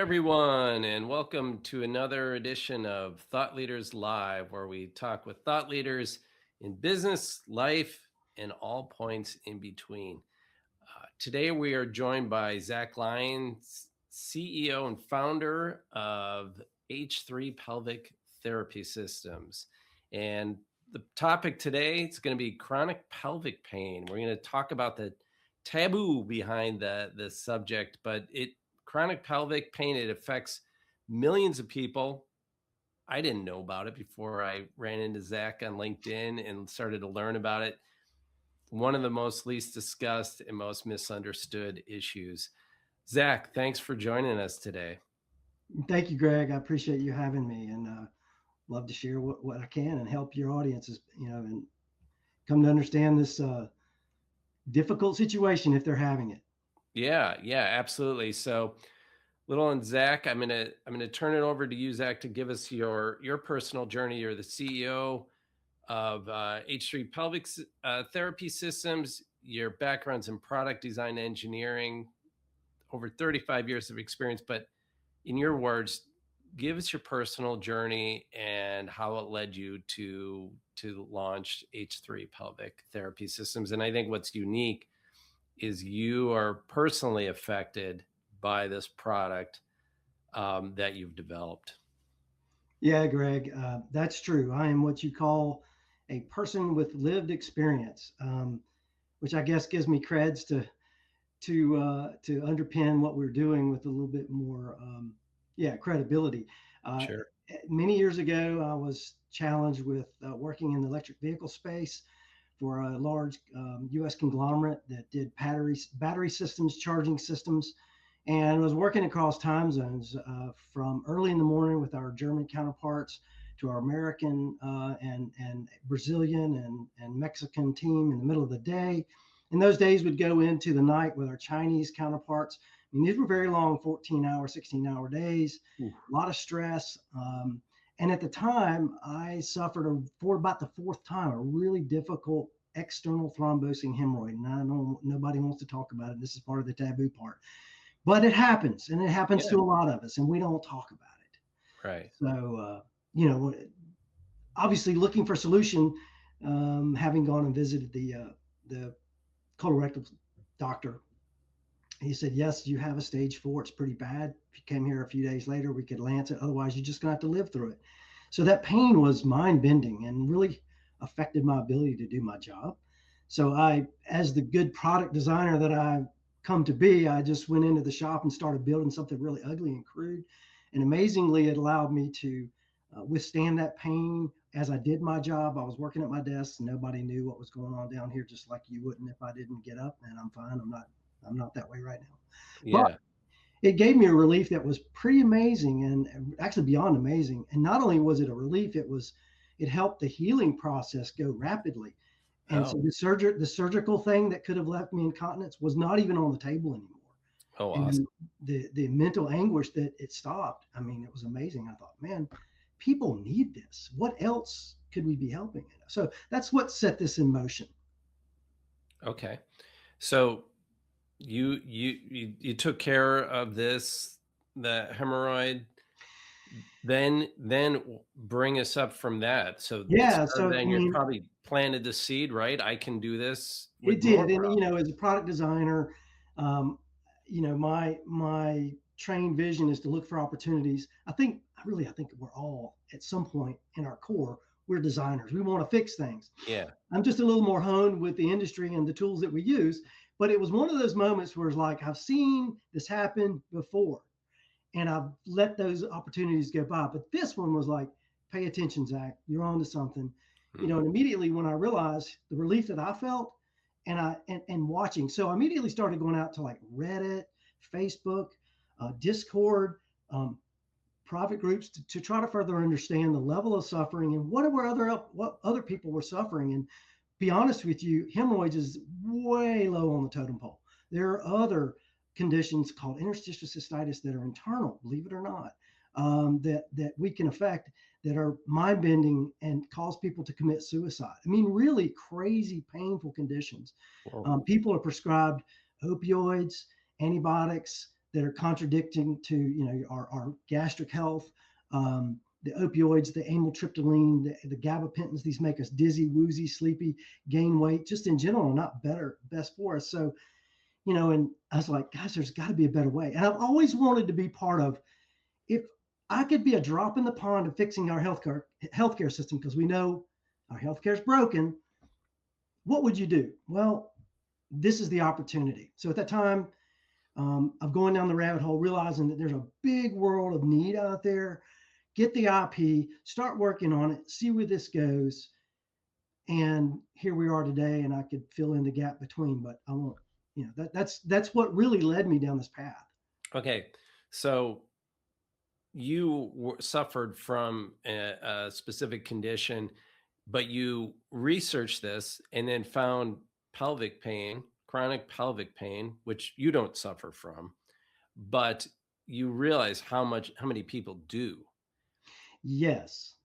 everyone, and welcome to another edition of Thought Leaders Live, where we talk with thought leaders in business, life, and all points in between. Today, we are joined by Zack Lyon, CEO and founder of H3 Pelvic Therapy Systems. And the topic today is going to be chronic pelvic pain. We're going to talk about the taboo behind the subject, but chronic pelvic pain, it affects millions of people. I didn't know about it before I ran into Zack on LinkedIn and started to learn about it. One of the most least discussed and most misunderstood issues. Zack, thanks for joining us today. Thank you, Greg. I appreciate you having me, and love to share what I can and help your audiences, and come to understand this difficult situation if they're having it. Yeah, absolutely. So, little on Zack, I'm gonna turn it over to you, Zack, to give us your personal journey. You're the CEO of H3 Pelvic Therapy Systems. Your background's in product design engineering, over 35 years of experience. But in your words, give us your personal journey and how it led you to launch H3 Pelvic Therapy Systems. And I think what's unique is you are personally affected by this product that you've developed. Yeah, Greg, that's true. I am what you call a person with lived experience, which I guess gives me creds to underpin what we're doing with a little bit more, credibility. Sure. Many years ago, I was challenged with working in the electric vehicle space for a large U.S. conglomerate that did battery systems, charging systems, and was working across time zones from early in the morning with our German counterparts to our American and Brazilian and Mexican team in the middle of the day. And those days would go into the night with our Chinese counterparts. I mean, these were very long 14-hour, 16-hour days, a lot of stress. And at the time, I suffered for about the fourth time a really difficult external thrombosing hemorrhoid. And I know nobody wants to talk about it. This is part of the taboo part. But it happens, and it happens to a lot of us, and we don't talk about it. Right. So, obviously looking for a solution, having gone and visited the colorectal doctor, he said, yes, you have a stage 4. It's pretty bad. If you came here a few days later, we could lance it. Otherwise, you're just going to have to live through it. So that pain was mind-bending and really affected my ability to do my job. So I, as the good product designer that I come to be, I just went into the shop and started building something really ugly and crude. And amazingly, it allowed me to withstand that pain as I did my job. I was working at my desk and nobody knew what was going on down here, just like you wouldn't if I didn't get up. And I'm fine. I'm not that way right now. Yeah. But it gave me a relief that was pretty amazing and actually beyond amazing. And not only was it a relief, it helped the healing process go rapidly. And so the surgical thing that could have left me incontinence was not even on the table anymore. Oh, And awesome. the mental anguish that it stopped, I mean, it was amazing. I thought, man, people need this. What else could we be helping? So that's what set this in motion. Okay. So you took care of the hemorrhoid, then bring us up from that. So Yeah. So, I then you're mean, probably planted the seed, right? I can do this it with more did. And, problems. as a product designer, um, my trained vision is to look for opportunities. I think we're all at some point in our core, we're designers. We want to fix things. Yeah. I'm just a little more honed with the industry and the tools that we use. But it was one of those moments where it's like, I've seen this happen before and I've let those opportunities go by. But this one was like, pay attention, Zack, you're on to something. Hmm. And immediately when I realized the relief that I felt and watching, so I immediately started going out to like Reddit, Facebook, Discord, private groups to try to further understand the level of suffering and what other people were suffering. And be honest with you, hemorrhoids is way low on the totem pole. There are other conditions called interstitial cystitis that are internal, believe it or not, that we can affect, that are mind-bending and cause people to commit suicide. I mean, really crazy, painful conditions. People are prescribed opioids, antibiotics, that are contradicting to, our gastric health. The opioids, the amytryptyline, the gabapentins, these make us dizzy, woozy, sleepy, gain weight, just in general, are not best for us. So, and I was like, guys, there's got to be a better way. And I've always wanted to be part of, if I could be a drop in the pond of fixing our healthcare system, because we know our healthcare is broken, what would you do? Well, this is the opportunity. So at that time, of going down the rabbit hole, realizing that there's a big world of need out there, get the IP, start working on it, see where this goes. And here we are today, and I could fill in the gap between, but I won't. That's what really led me down this path. Okay, so you suffered from a specific condition, but you researched this and then found pelvic pain, chronic pelvic pain, which you don't suffer from, but you realize how many people do. Yes.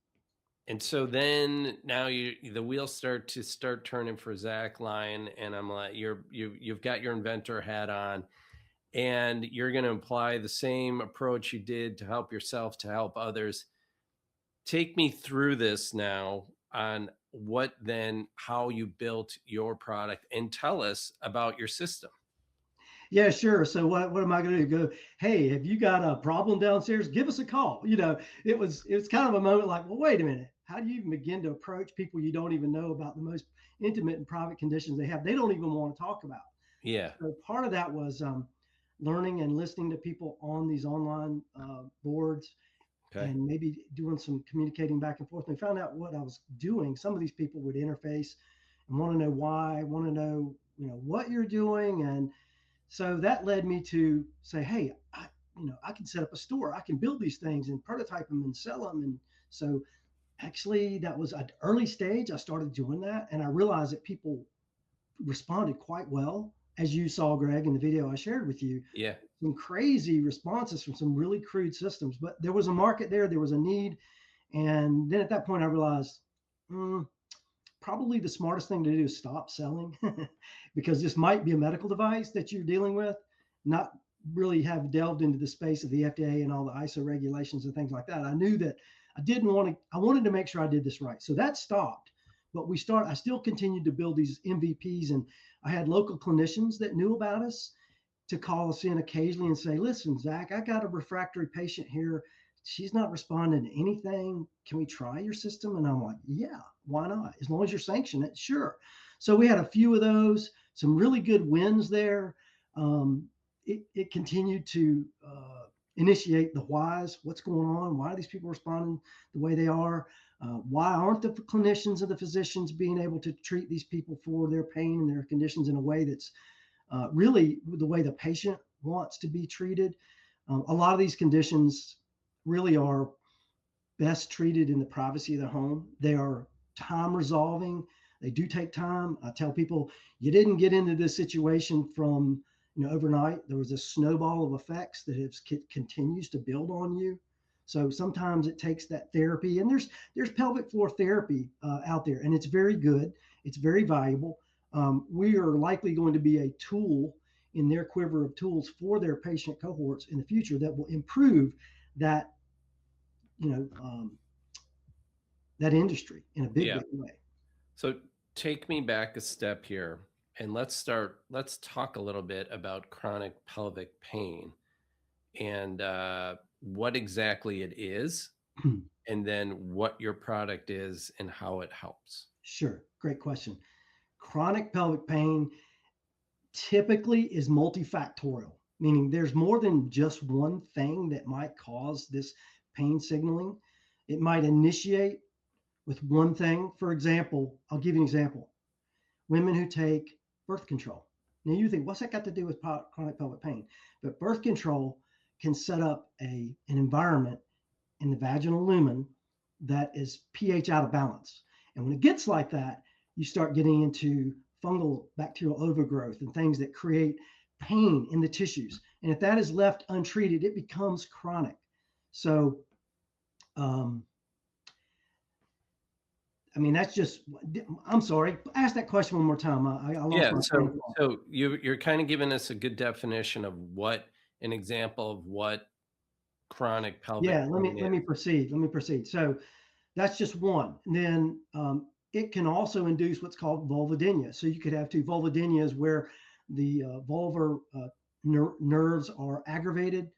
And so then now the wheels start turning for Zack Lyon, and I'm like, you've got your inventor hat on, and you're going to apply the same approach you did to help yourself to help others. Take me through this now on how you built your product, and tell us about your system. Yeah, sure. So what am I going to do? Go, hey, have you got a problem downstairs? Give us a call. It was kind of a moment like, well, wait a minute. How do you even begin to approach people you don't even know about the most intimate and private conditions they have? They don't even want to talk about. Yeah. So part of that was learning and listening to people on these online boards, Okay. and maybe doing some communicating back and forth. And we found out what I was doing. Some of these people would interface and want to know why, want to know, what you're doing. And so that led me to say, hey, I can set up a store. I can build these things and prototype them and sell them. And so actually that was at early stage. I started doing that, and I realized that people responded quite well, as you saw, Greg, in the video I shared with you. Yeah. Some crazy responses from some really crude systems, but there was a market there. There was a need. And then at that point, I realized, probably the smartest thing to do is stop selling because this might be a medical device that you're dealing with, not really have delved into the space of the FDA and all the ISO regulations and things like that. I knew that I wanted to make sure I did this right. So that stopped, but I still continued to build these MVPs, and I had local clinicians that knew about us to call us in occasionally and say, listen, Zack, I got a refractory patient here. She's not responding to anything. Can we try your system? And I'm like, yeah, why not? As long as you're sanctioning it, sure. So we had a few of those, some really good wins there. It continued to initiate the whys. What's going on? Why are these people responding the way they are? Why aren't the clinicians and the physicians being able to treat these people for their pain and their conditions in a way that's really the way the patient wants to be treated? A lot of these conditions really are best treated in the privacy of the home. They are time resolving. They do take time. I tell people, you didn't get into this situation from overnight. There was a snowball of effects that continues to build on you. So sometimes it takes that therapy, and there's pelvic floor therapy out there, and it's very good. It's very valuable. We are likely going to be a tool in their quiver of tools for their patient cohorts in the future that will improve that that industry in a big way. So take me back a step here, and let's talk a little bit about chronic pelvic pain and what exactly it is, and then what your product is and how it helps. Sure. Great question. Chronic pelvic pain typically is multifactorial, meaning there's more than just one thing that might cause this pain signaling. It might initiate with one thing. For example, I'll give you an example. Women who take birth control. Now you think, what's that got to do with chronic pelvic pain? But birth control can set up an environment in the vaginal lumen that is pH out of balance. And when it gets like that, you start getting into fungal bacterial overgrowth and things that create pain in the tissues. And if that is left untreated, it becomes chronic. So, that's just, I'm sorry, ask that question one more time. I lost my train of thought. So you're kind of giving us a good definition of what an example of what chronic pelvic Yeah, let me pain let me is? proceed. Let me proceed. So that's just one. And then it can also induce what's called vulvodynia. So you could have two vulvodynias where the vulvar nerves are aggravated.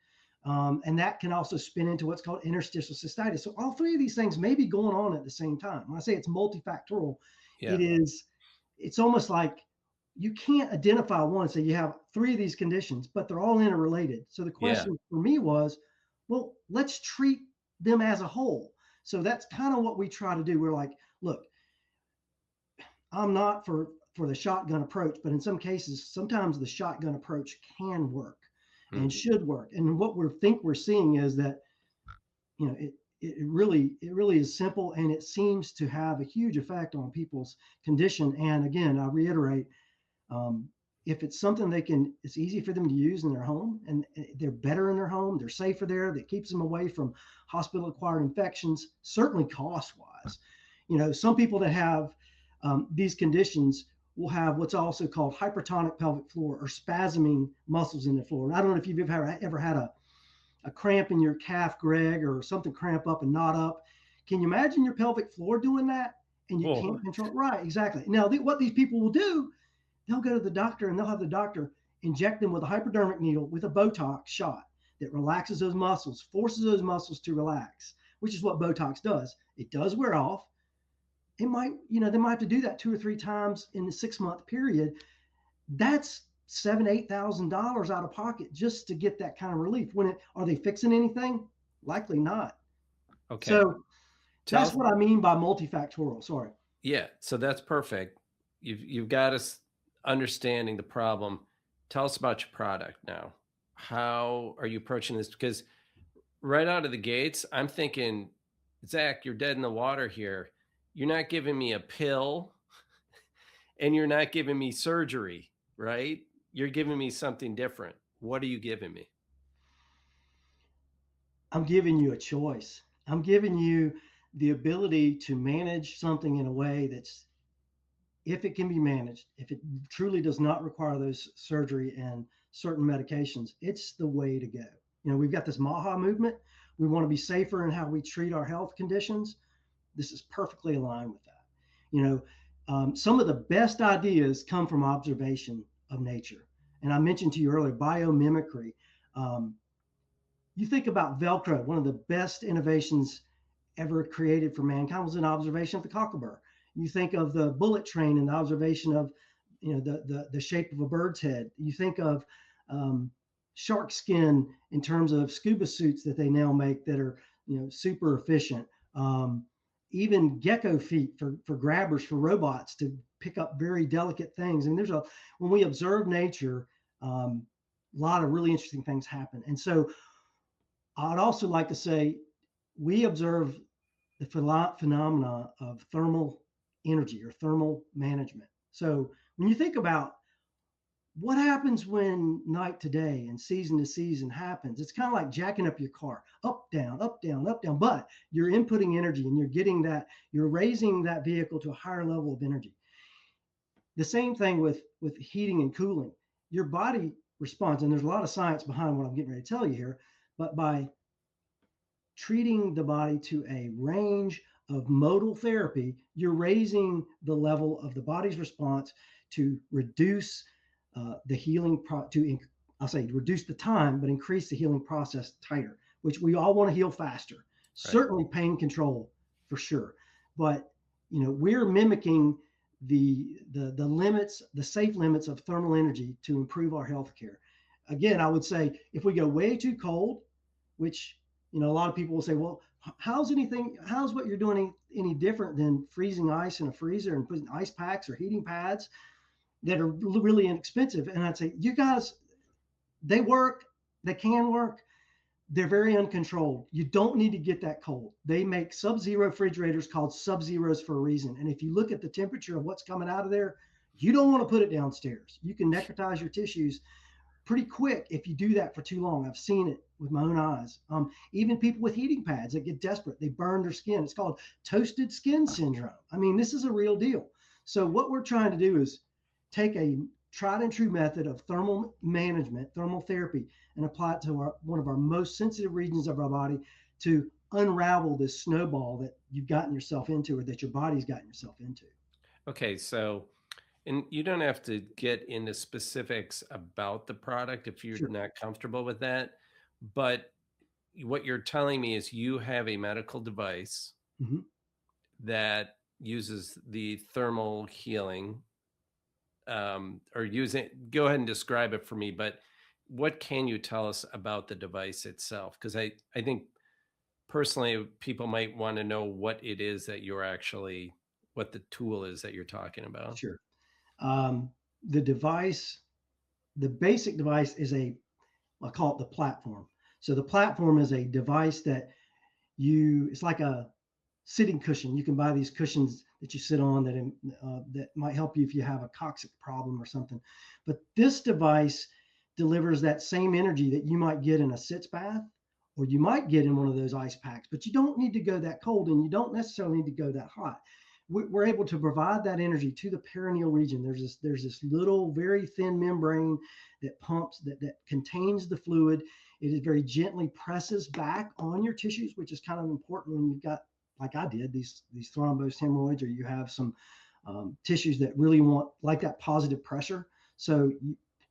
And that can also spin into what's called interstitial cystitis. So all three of these things may be going on at the same time. When I say it's multifactorial, Yeah. it is, it's almost like you can't identify one and say you have three of these conditions, but they're all interrelated. So the Yeah. question for me was, well, let's treat them as a whole. So that's kind of what we try to do. We're like, look, I'm not for the shotgun approach, but in some cases, sometimes the shotgun approach can work and Mhm. should work. And what we think we're seeing is that, you know, it really is simple, and it seems to have a huge effect on people's condition. And again, I reiterate, um, if it's something it's easy for them to use in their home, and they're better in their home, they're safer there, that keeps them away from hospital acquired infections, certainly cost wise. You know, some people that have these conditions will have what's also called hypertonic pelvic floor, or spasming muscles in the floor. And I don't know if you've ever had a cramp in your calf, Greg, or something cramp up and knot up. Can you imagine your pelvic floor doing that? And you Oh, can't control. Right, exactly. Now, what these people will do, they'll go to the doctor and they'll have the doctor inject them with a hypodermic needle with a Botox shot that relaxes those muscles, forces those muscles to relax, which is what Botox does. It does wear off. It might, they might have to do that 2 or 3 times in the 6 month period. That's $7,000, $8,000 out of pocket just to get that kind of relief. Are they fixing anything? Likely not. okay. So Tell that's us. what I mean by multifactorial. Sorry. Yeah, so that's perfect. You've got us understanding the problem. Tell us about your product now. How are you approaching this? Because right out of the gates, I'm thinking, Zach, you're dead in the water here. You're not giving me a pill and you're not giving me surgery, right? You're giving me something different. What are you giving me? I'm giving you a choice. I'm giving you the ability to manage something in a way that's, if it can be managed, if it truly does not require those surgery and certain medications, it's the way to go. We've got this MAHA movement. We want to be safer in how we treat our health conditions. This is perfectly aligned with that. Some of the best ideas come from observation of nature. And I mentioned to you earlier, biomimicry. Um, you think about Velcro, one of the best innovations ever created for mankind was an observation of the cocklebur. You think of the bullet train and the observation of, the shape of a bird's head. You think of shark skin in terms of scuba suits that they now make that are, super efficient. Even gecko feet for grabbers, for robots to pick up very delicate things. I mean, when we observe nature, a lot of really interesting things happen. And so I'd also like to say we observe the phenomena of thermal energy or thermal management. So when you think about what happens when night to day and season to season happens, it's kind of like jacking up your car, up, down, up, down, up, down. But you're inputting energy and you're raising that vehicle to a higher level of energy. The same thing with heating and cooling. Your body responds, and there's a lot of science behind what I'm getting ready to tell you here, but by treating the body to a range of modal therapy, you're raising the level of the body's response to reduce the healing I'll say reduce the time, but increase the healing process tighter, which we all want to heal faster. Right. Certainly pain control for sure. But we're mimicking the limits, the safe limits of thermal energy to improve our health care. Again, I would say if we go way too cold, which a lot of people will say, well, how's what you're doing any different than freezing ice in a freezer and putting ice packs or heating pads that are really inexpensive? And I'd say, you guys, they work, they can work. They're very uncontrolled. You don't need to get that cold. They make sub-zero refrigerators called sub-zeros for a reason. And if you look at the temperature of what's coming out of there, you don't want to put it downstairs. You can necrotize your tissues pretty quick if you do that for too long. I've seen it with my own eyes. Even people with heating pads that get desperate, they burn their skin. It's called toasted skin syndrome. I mean, this is a real deal. So what we're trying to do is take a tried and true method of thermal management, thermal therapy, and apply it to one of our most sensitive regions of our body to unravel this snowball that you've gotten yourself into or that your body's gotten yourself into. Okay, so and you don't have to get into specifics about the product if you're Sure. not comfortable with that, but what you're telling me is you have a medical device Hmm. that uses the thermal healing, or using, go ahead and describe it for me, but what can you tell us about the device itself? Because I think personally people might want to know what it is that you're actually, what the tool is that you're talking about. Sure. Um, the device, the basic device is I call it the platform. So the platform is a device that it's like a sitting cushion. You can buy these cushions that you sit on that might help you if you have a coccyx problem or something. But this device delivers that same energy that you might get in a sitz bath or you might get in one of those ice packs, but you don't need to go that cold and you don't necessarily need to go that hot. We're able to provide that energy to the perineal region. There's this little very thin membrane that pumps that contains the fluid. It is very gently presses back on your tissues, which is kind of important when you've got, like I did, these thrombosed hemorrhoids, or you have some tissues that really want like that positive pressure. So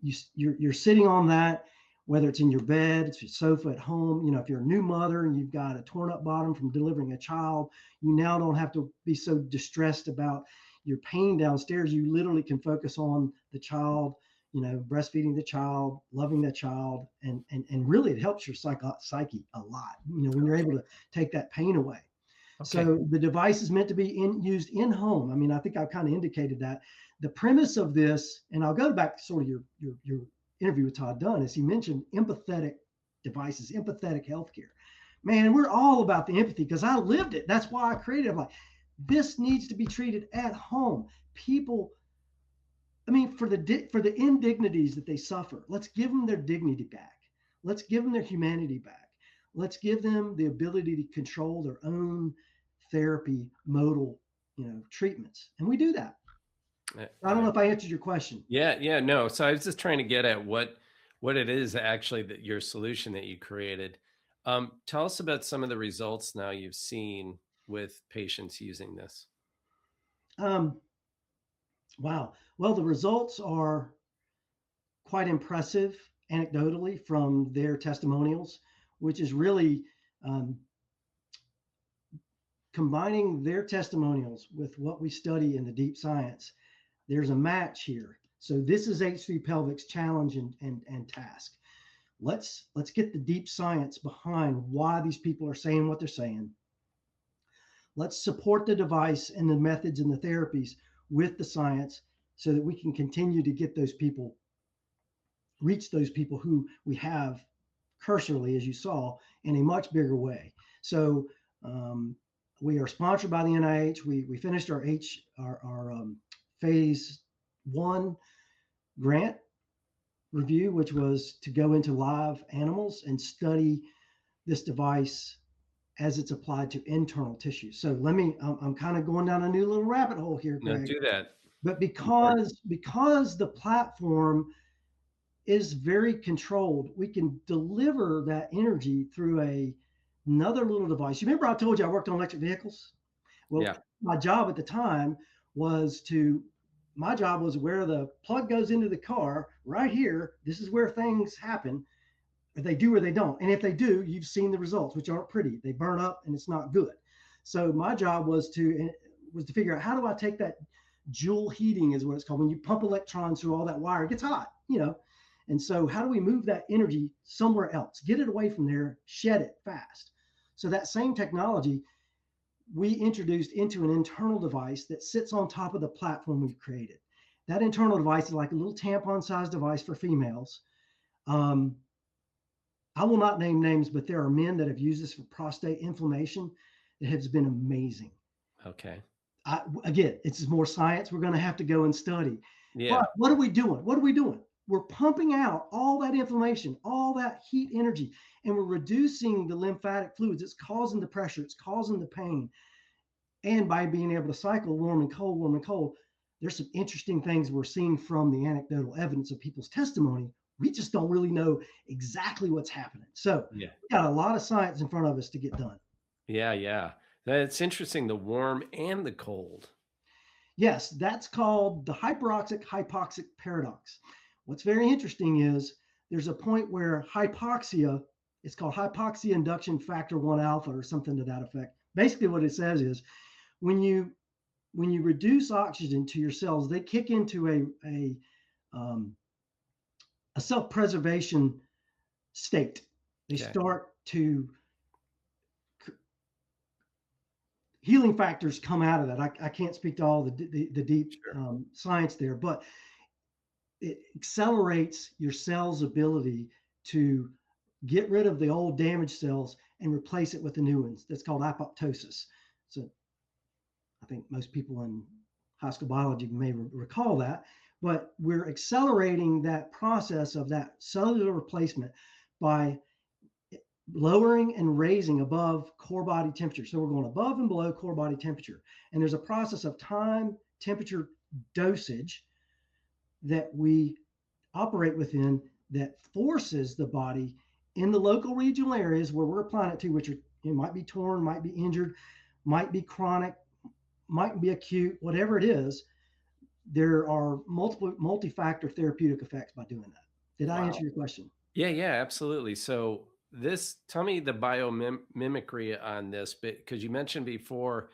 you're sitting on that, whether it's in your bed, it's your sofa at home. You know, if you're a new mother and you've got a torn up bottom from delivering a child, you now don't have to be so distressed about your pain downstairs. You literally can focus on the child, you know, breastfeeding the child, loving the child, and really it helps your psyche a lot. You know, when you're able to take that pain away. Okay. So the device is meant to be used in home. I mean, I think I've kind of indicated that. The premise of this, and I'll go back to sort of your interview with Todd Dunn, is he mentioned empathetic devices, empathetic healthcare. Man, we're all about the empathy because I lived it. That's why I created it. I'm like, this needs to be treated at home. People, I mean, for the indignities that they suffer, let's give them their dignity back. Let's give them their humanity back. Let's give them the ability to control their own therapy modal, treatments, and we do that. Uh, I don't know if I answered your question. Yeah, yeah, no. So I was just trying to get at what it is actually that your solution that you created. Tell us about some of the results now you've seen with patients using this. Um, wow. Well, the results are quite impressive anecdotally from their testimonials, which is really um, combining their testimonials with what we study in the deep science. There's a match here. So this is H3 Pelvic's challenge and task. Let's get the deep science behind why these people are saying what they're saying. Let's support the device and the methods and the therapies with the science so that we can continue to get those people, reach those people who we have cursorily, as you saw, in a much bigger way. So we are sponsored by the NIH. We finished our phase one grant review, which was to go into live animals and study this device as it's applied to internal tissue. So I'm kind of going down a new little rabbit hole here, Now Greg. do that. But Important. because the platform is very controlled, we can deliver that energy through another little device. You remember I told you I worked on electric vehicles? Well, Yeah. my job at the time was my job was where the plug goes into the car right here. This is where things happen. Or they do or they don't. And if they do, you've seen the results, which aren't pretty. They burn up and it's not good. So my job was to figure out how do I take that joule heating is what it's called. When you pump electrons through all that wire, it gets hot, And so how do we move that energy somewhere else? Get it away from there, shed it fast. So that same technology we introduced into an internal device that sits on top of the platform we've created. That internal device is like a little tampon sized device for females. Um, I will not name names, but there are men that have used this for prostate inflammation that has been amazing. Okay. Again, it's more science. We're going to have to go and study. Yeah. But what are we doing? What are we doing? We're pumping out all that inflammation, all that heat energy, and we're reducing the lymphatic fluids. It's causing the pressure, it's causing the pain. And by being able to cycle warm and cold, there's some interesting things we're seeing from the anecdotal evidence of people's testimony. We just don't really know exactly what's happening. So Yeah. we got a lot of science in front of us to get done. Yeah, yeah. That's interesting, the warm and the cold. Yes, that's called the hyperoxic hypoxic paradox. What's very interesting is there's a point where hypoxia, it's called hypoxia induction factor 1 alpha or something to that effect. Basically, what it says is when you reduce oxygen to your cells, they kick into um, a self-preservation state. They Okay. start to healing factors come out of that. I can't speak to all the deep Sure. science there, but it accelerates your cell's ability to get rid of the old damaged cells and replace it with the new ones. That's called apoptosis. So I think most people in high school biology may recall that, but we're accelerating that process of that cellular replacement by lowering and raising above core body temperature. So we're going above and below core body temperature. And there's a process of time, temperature, dosage that we operate within that forces the body in the local regional areas where we're applying it to, which are, it might be torn, might be injured, might be chronic, might be acute, whatever it is. There are multi-factor therapeutic effects by doing that. Did I answer Wow. your question? Yeah, yeah, absolutely. So this, tell me the biomimicry on this, because you mentioned before.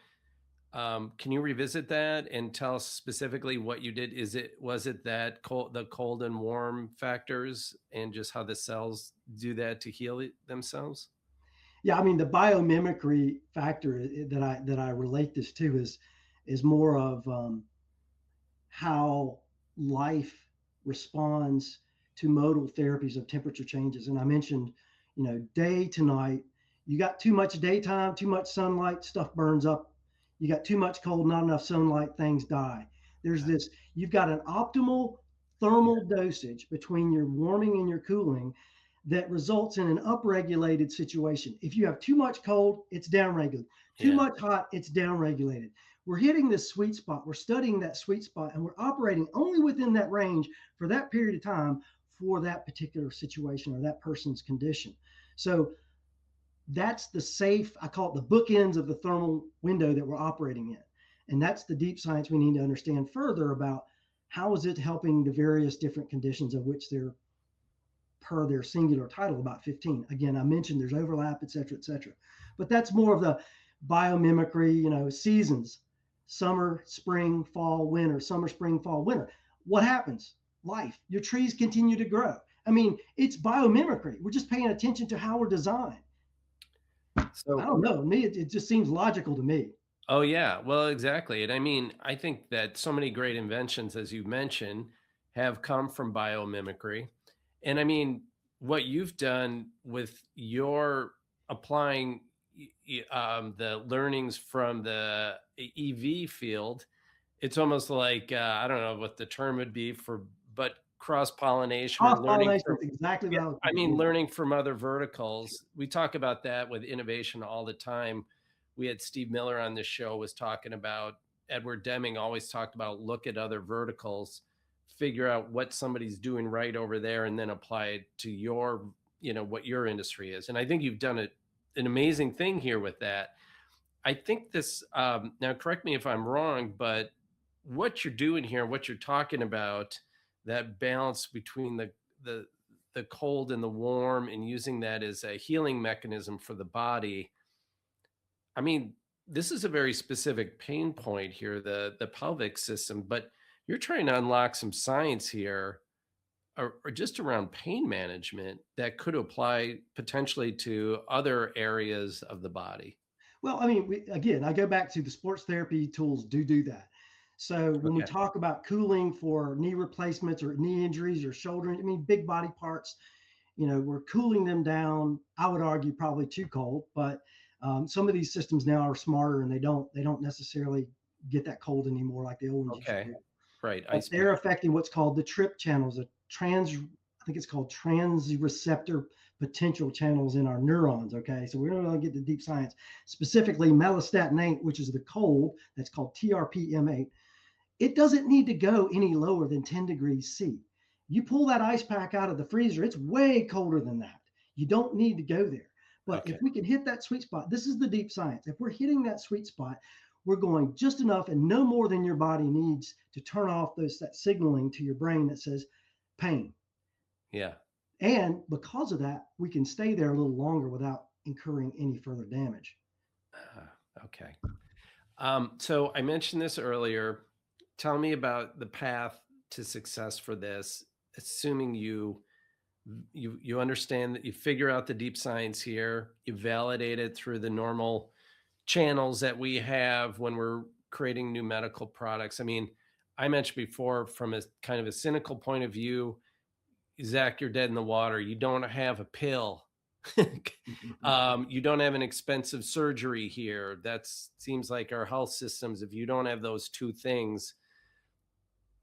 Can you revisit that and tell us specifically what you did? Was it that cold, the cold and warm factors, and just how the cells do that to heal themselves? Yeah, I mean the biomimicry factor that I relate this to is more of how life responds to modal therapies of temperature changes. And I mentioned, day to night, you got too much daytime, too much sunlight, stuff burns up. You got too much cold, not enough sunlight, things die. There's Got this, you've got an optimal it. thermal dosage between your warming and your cooling that results in an upregulated situation. If you have too much cold, it's downregulated. Yeah, Too yeah, much hot, it's downregulated. We're hitting this sweet spot. We're studying that sweet spot and we're operating only within that range for that period of time for that particular situation or that person's condition. So that's the safe, I call it the bookends of the thermal window that we're operating in. And that's the deep science we need to understand further about how is it helping the various different conditions of which they're per their singular title about 15. Again, I mentioned there's overlap, et cetera, et cetera. But that's more of the biomimicry, seasons, summer, spring, fall, winter, summer, spring, fall, winter. What happens? Life. Your trees continue to grow. I mean, it's biomimicry. We're just paying attention to how we're designed. I so don't know. Me, it just seems logical to me. oh yeah, well, exactly. And I mean, I think that so many great inventions, as you mentioned, have come from biomimicry. And I mean, what you've done with your applying the learnings from the EV field, it's almost like I don't know what the term would be for, but cross pollination or Cross learning pollination from. is exactly Yeah, what I was I thinking. mean, Yeah. learning from other verticals. We talk about that with innovation all the time. We had Steve Miller on this show was talking about, Edward Deming always talked about, look at other verticals, figure out what somebody's doing right over there, and then apply it to your, what your industry is. And I think you've done an amazing thing here with that. I think this, now correct me if I'm wrong, but what you're doing here, what you're talking about, that balance between the the cold and the warm, and using that as a healing mechanism for the body. I mean, this is a very specific pain point here, the pelvic system, but you're trying to unlock some science here, or just around pain management that could apply potentially to other areas of the body. Well, I mean, again, I go back to the sports therapy tools do that. So when we Okay. talk about cooling for knee replacements or knee injuries or shoulder, I mean, big body parts, we're cooling them down. I would argue probably too cold, but some of these systems now are smarter and they don't necessarily get that cold anymore like the old ones used to Okay. do. Right. But Ice they're pack. affecting what's called the TRP channels, I think it's called trans receptor potential channels in our neurons. Okay, so we're not going to get to deep science. Specifically, melastatin 8, which is the cold, that's called TRPM8, It doesn't need to go any lower than 10 degrees C. You pull that ice pack out of the freezer, it's way colder than that. You don't need to go there. But Okay. if we can hit that sweet spot, this is the deep science. If we're hitting that sweet spot, we're going just enough and no more than your body needs to turn off that signaling to your brain that says pain. Yeah. And because of that, we can stay there a little longer without incurring any further damage. Okay. So I mentioned this earlier. Tell me about the path to success for this, assuming you understand that you figure out the deep science here, you validate it through the normal channels that we have when we're creating new medical products. I mean, I mentioned before from a kind of a cynical point of view, Zach, you're dead in the water. You don't have a pill. You don't have an expensive surgery here. That seems like our health systems. If you don't have those two things,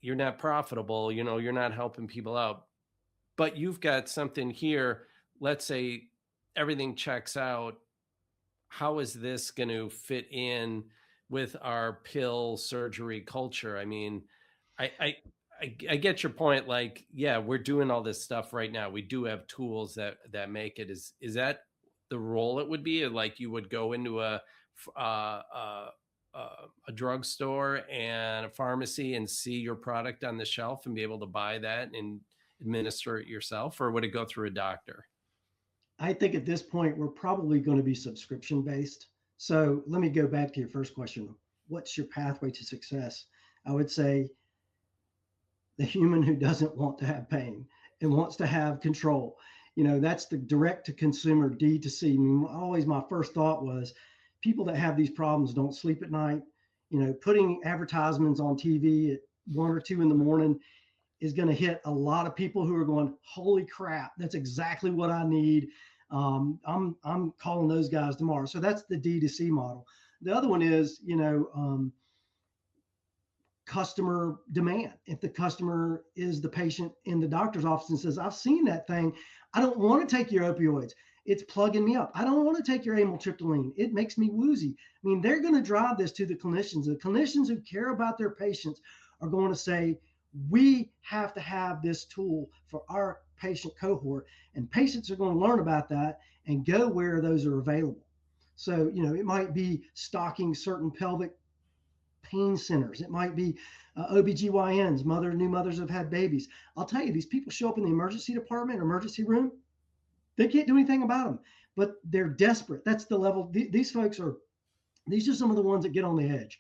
you're not profitable. You're not helping people out. But you've got something here. Let's say everything checks out. How is this going to fit in with our pill surgery culture? I mean, I, I I get your point. Like, yeah, we're doing all this stuff right now. We do have tools that make it. Is that the role it would be? Like, you would go into a drugstore and a pharmacy and see your product on the shelf and be able to buy that and administer it yourself, or would it go through a doctor? I think at this point, we're probably going to be subscription based. So let me go back to your first question. What's your pathway to success? I would say the human who doesn't want to have pain and wants to have control. That's the direct to consumer D2C. I mean, always my first thought was people that have these problems don't sleep at night. Putting advertisements on TV at 1 or 2 in the morning is going to hit a lot of people who are going, holy crap, that's exactly what I need. I'm calling those guys tomorrow. So that's the D2C model. The other one is, customer demand. If the customer is the patient in the doctor's office and says, I've seen that thing, I don't want to take your opioids. It's plugging me up. I don't want to take your amitriptyline. It makes me woozy. I mean, they're going to drive this to the clinicians. The clinicians who care about their patients are going to say, we have to have this tool for our patient cohort. And patients are going to learn about that and go where those are available. So, it might be stocking certain pelvic pain centers. It might be OBGYNs, new mothers have had babies. I'll tell you, these people show up in the emergency department or emergency room. They can't do anything about them, but they're desperate. That's the level. These are some of the ones that get on the edge.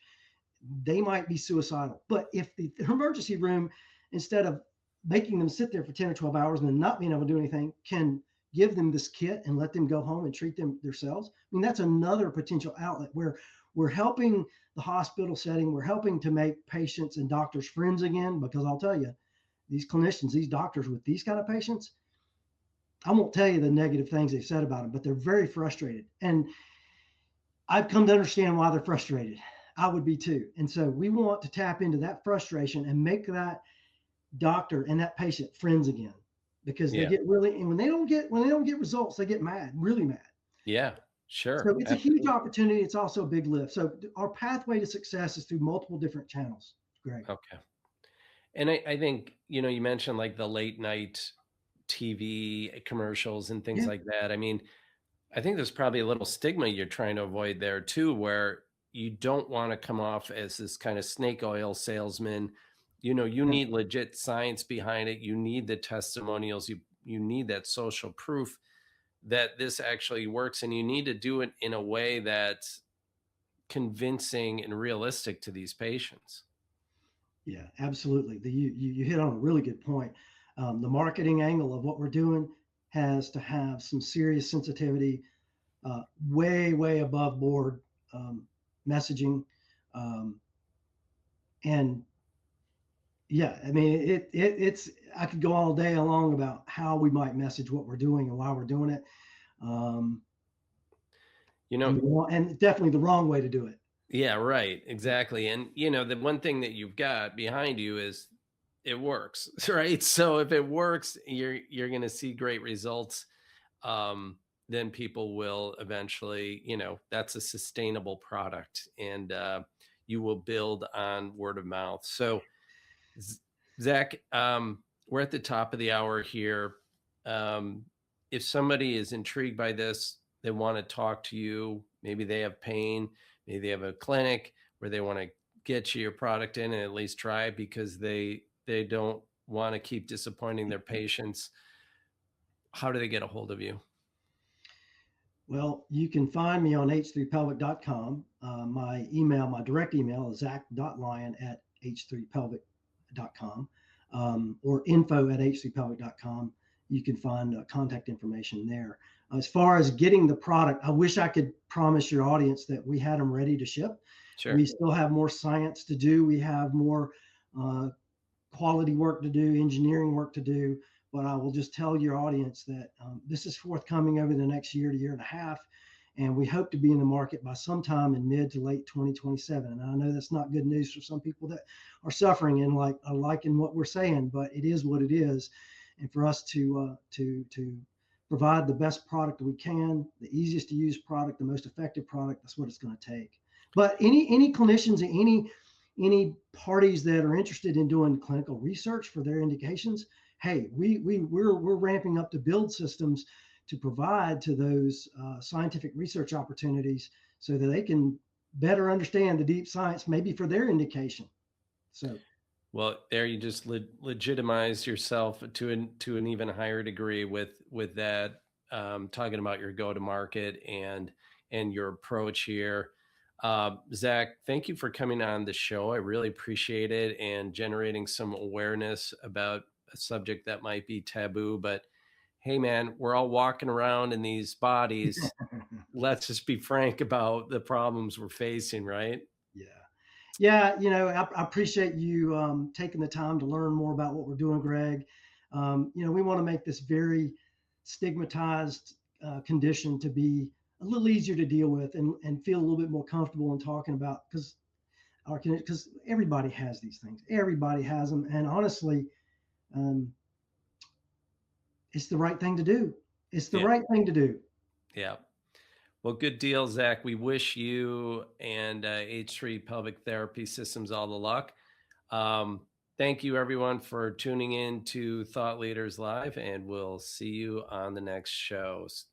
They might be suicidal. But if the emergency room, instead of making them sit there for 10 or 12 hours and then not being able to do anything, can give them this kit and let them go home and treat them themselves, I mean, that's another potential outlet where we're helping the hospital setting. We're helping to make patients and doctors friends again, because I'll tell you, these clinicians, these doctors with these kind of patients, I won't tell you the negative things they've said about them, but they're very frustrated. And I've come to understand why they're frustrated. I would be too. And so we want to tap into that frustration and make that doctor and that patient friends again, because they Yeah. get really, and when they don't get results, they get mad, really mad. Yeah. Sure. So it's a huge Absolutely. opportunity. It's also a big lift. So our pathway to success is through multiple different channels. Greg. Okay. And I think, you mentioned like the late night TV commercials and things Yeah. like that. I mean, I think there's probably a little stigma you're trying to avoid there too, where you don't want to come off as this kind of snake oil salesman. You Yeah. need legit science behind it. You need the testimonials. You need that social proof that this actually works, and you need to do it in a way that's convincing and realistic to these patients. Yeah, absolutely. You hit on a really good point. The marketing angle of what we're doing has to have some serious sensitivity, way above board messaging, um, and yeah, I mean it's. I could go all day long about how we might message what we're doing and why we're doing it, um, You know, and definitely the wrong way to do it. Yeah, right. Exactly. And the one thing that you've got behind you is it works, right? So if it works, you're going to see great results. Um, then people will eventually, that's a sustainable product. And you will build on word of mouth. So, Zack, we're at the top of the hour here. Um, if somebody is intrigued by this, they want to talk to you, maybe they have pain, maybe they have a clinic where they want to get you your product in and at least try it because they don't want to keep disappointing their patients. How do they get a hold of you? Well, you can find me on h3pelvic.com. My direct email is zack.lyon@h3pelvic.com, or info@h3pelvic.com. You can find contact information there. As far as getting the product, I wish I could promise your audience that we had them ready to ship. Sure. We still have more science to do. We have more quality work to do, engineering work to do. But I will just tell your audience that this is forthcoming over the next year to year and a half. And we hope to be in the market by sometime in mid to late 2027. And I know that's not good news for some people that are suffering and are liking what we're saying, but it is what it is. And for us to provide the best product that we can, the easiest to use product, the most effective product, that's what it's going to take. But any clinicians and any parties that are interested in doing clinical research for their indications, hey, we're ramping up to build systems to provide to those scientific research opportunities so that they can better understand the deep science, maybe for their indication. So, well, there you just legitimize yourself to an even higher degree with that, talking about your go to market and your approach here. Zack, thank you for coming on the show. I really appreciate it and generating some awareness about a subject that might be taboo. But hey, man, we're all walking around in these bodies. Let's just be frank about the problems we're facing, right? yeah. Yeah, I appreciate you taking the time to learn more about what we're doing, Greg. We want to make this very stigmatized condition to be a little easier to deal with and feel a little bit more comfortable in talking about because everybody has these things. Everybody has them. And honestly, it's the right thing to do. It's the right thing to do. Yeah. Well, good deal, Zack. We wish you and H3 Pelvic Therapy Systems all the luck. Thank you, everyone, for tuning in to Thought Leaders Live, and we'll see you on the next shows.